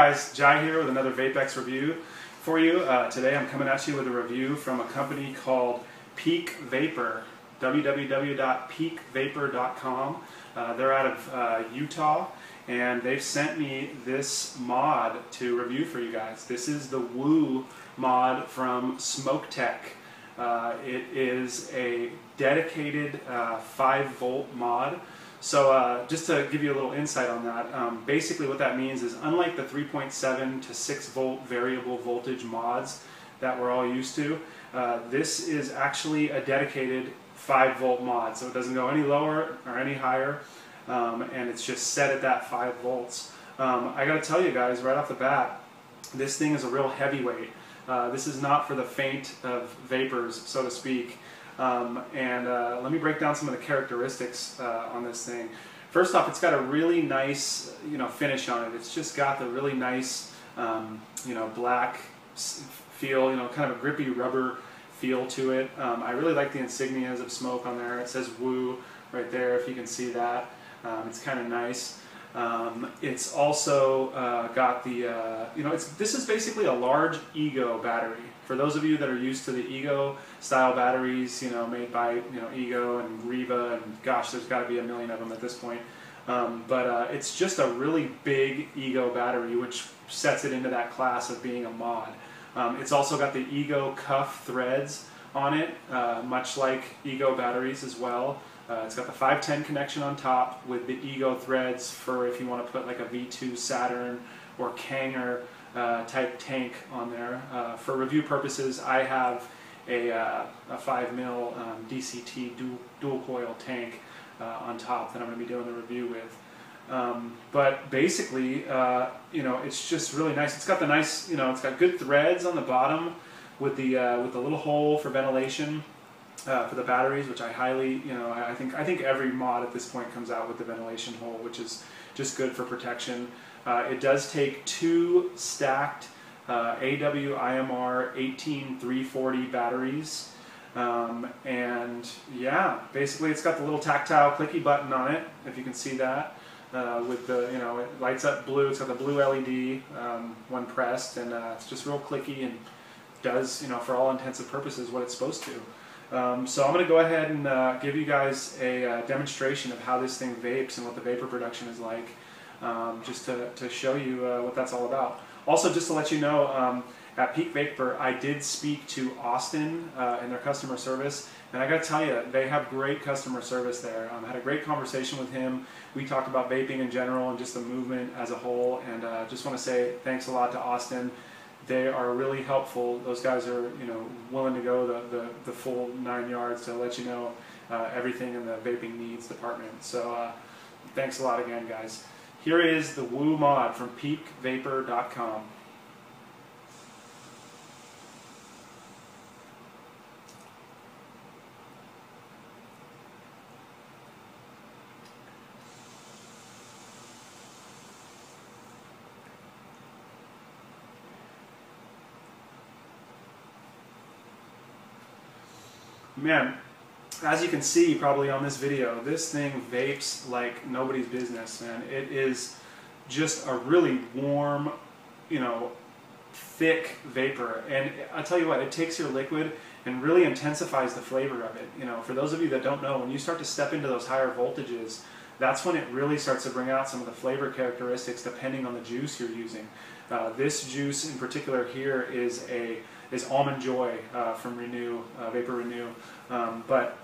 guys, Jai here with another VapeX review for you. Today I'm coming at you with a review from a company called Peak Vapor, www.peakvapor.com. They're out of Utah, and they've sent me this mod to review for you guys. This is the Woo mod from Smoke Tech. It is a dedicated 5-volt mod. So just to give you a little insight on that, basically what that means is, unlike the 3.7 to 6 volt variable voltage mods that we're all used to, this is actually a dedicated 5-volt mod. So it doesn't go any lower or any higher, and it's just set at that 5 volts. I gotta tell you guys right off the bat, this thing is a real heavyweight. This is not for the faint of vapors, so to speak. Let me break down some of the characteristics on this thing. First off, it's got a really nice, finish on it. It's just got the really nice, black feel, kind of a grippy rubber feel to it. I really like the insignias of smoke on there. It says Woo right there, if you can see that. It's kind of nice. It's also got the, this is basically a large Ego battery. For those of you that are used to the Ego style batteries, made by, Ego and Riva, and gosh, there's got to be a million of them at this point. It's just a really big Ego battery, which sets it into that class of being a mod. It's also got the Ego cuff threads on it, much like Ego batteries as well. It's got the 510 connection on top with the Ego threads for if you want to put like a V2 Saturn or Kanger type tank on there. For review purposes, I have a 5mm DCT dual coil tank on top that I'm going to be doing the review with. But basically, it's just really nice. It's got the nice, it's got good threads on the bottom with the little hole for ventilation for the batteries, which I highly, I think every mod at this point comes out with the ventilation hole, which is just good for protection. It does take 2 stacked AWIMR 18340 batteries, and yeah, basically it's got the little tactile clicky button on it, if you can see that, with the, it lights up blue. It's got the blue LED when pressed, and it's just real clicky and does, for all intents and purposes, what it's supposed to. So I'm going to go ahead and give you guys a demonstration of how this thing vapes and what the vapor production is like, just to show you what that's all about. Also, just to let you know, at Peak Vapor, I did speak to Austin in their customer service, and I got to tell you, they have great customer service there. I had a great conversation with him. We talked about vaping in general and just the movement as a whole, and just want to say thanks a lot to Austin. They are really helpful. Those guys are, willing to go the full 9 yards to let you know everything in the vaping needs department. So thanks a lot again, guys. Here is the Woo mod from peakvapor.com. Man, as you can see probably on this video, this thing vapes like nobody's business, man. It is just a really warm, thick vapor. And I tell you what, it takes your liquid and really intensifies the flavor of it. For those of you that don't know, when you start to step into those higher voltages, that's when it really starts to bring out some of the flavor characteristics depending on the juice you're using. This juice in particular here is Almond Joy from Renew, Vapor Renew. But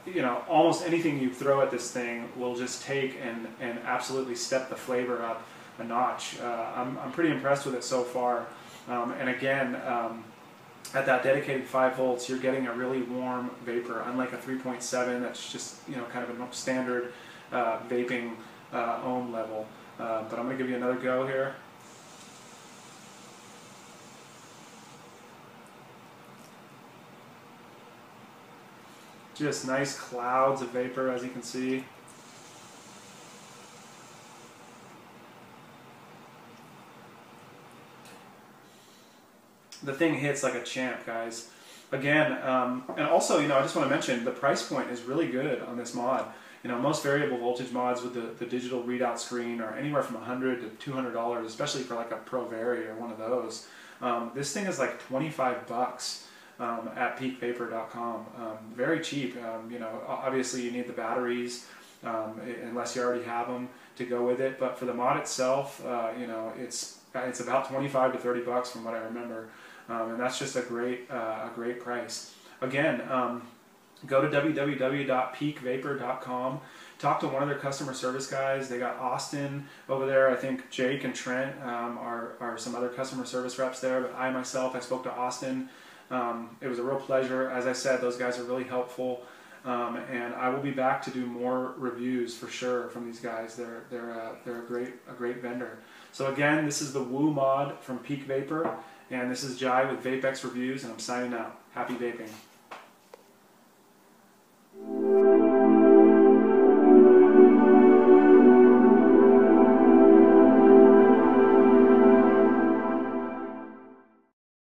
almost anything you throw at this thing will just take and absolutely step the flavor up a notch. I'm pretty impressed with it so far. And again, at that dedicated 5 volts, you're getting a really warm vapor, unlike a 3.7 that's just kind of a standard vaping ohm level. But I'm going to give you another go here. Just nice clouds of vapor, as you can see. The thing hits like a champ, guys. Again, and also, I just want to mention the price point is really good on this mod. You know, most variable voltage mods with the digital readout screen are anywhere from $100 to $200, especially for like a Pro Vari or one of those. This thing is like 25 bucks at peakvapor.com. Very cheap. You know, obviously you need the batteries, unless you already have them, to go with it. But for the mod itself, you know, it's about 25 to 30 bucks from what I remember, and that's just a great price. Again, go to www.peakvapor.com. Talk to one of their customer service guys. They got Austin over there. I think Jake and Trent are some other customer service reps there. But I spoke to Austin. It was a real pleasure. As I said, those guys are really helpful. And I will be back to do more reviews for sure from these guys. They're a great vendor. So again, this is the Woo mod from Peak Vapor, and this is Jai with VapeX Reviews, and I'm signing out. Happy vaping.